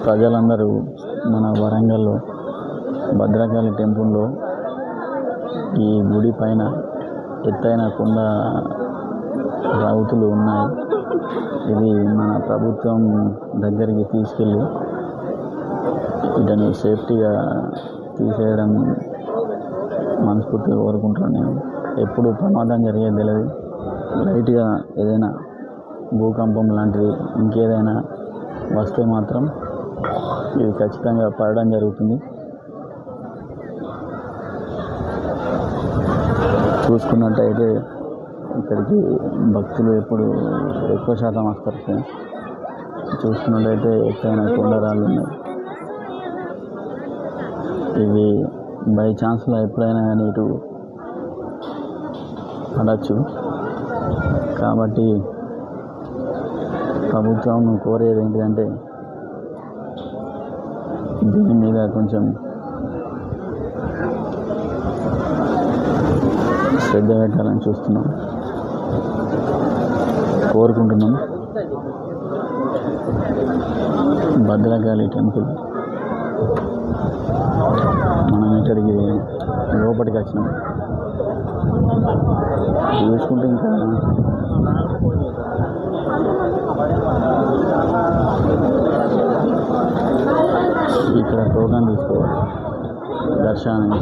ప్రజలందరూ మన వరంగల్లో భద్రకాళి టెంపుల్లో ఈ గుడి పైన ఎత్తైన కొండ రావుతులు ఉన్నాయి. ఇది మన ప్రభుత్వం దగ్గరికి తీసుకెళ్ళి వీటిని సేఫ్టీగా తీసేయడం మనస్ఫూర్తిగా కోరుకుంటున్నాను. నేను ఎప్పుడు ప్రమాదం జరిగేది తెలియదు. లైట్గా ఏదైనా భూకంపం లాంటిది ఇంకేదైనా వస్తే మాత్రం ఇది ఖచ్చితంగా పడడం జరుగుతుంది. చూసుకున్నట్టయితే ఇక్కడికి భక్తులు ఎప్పుడు ఎక్కువ శాతం వస్తారు ఫ్రెండ్స్. చూసుకున్నట్టయితే ఎత్తైన కొండరాళ్ళు ఉన్నాయి. ఇవి బై ఛాన్స్లో ఎప్పుడైనా కానీ ఇటు పడవచ్చు. కాబట్టి ప్రభుత్వం కోరేది ఏంటిదంటే దీని మీద కొంచెం శ్రద్ధ పెట్టాలని కోరుకుంటున్నాం. భద్రకాళి టెంపుల్ మనం ఇక్కడికి లోపలికి వచ్చినాం. చూసుకుంటే ఇంకా ఇక్కడ టోకన్ తీసుకోవాలి దర్శనానికి.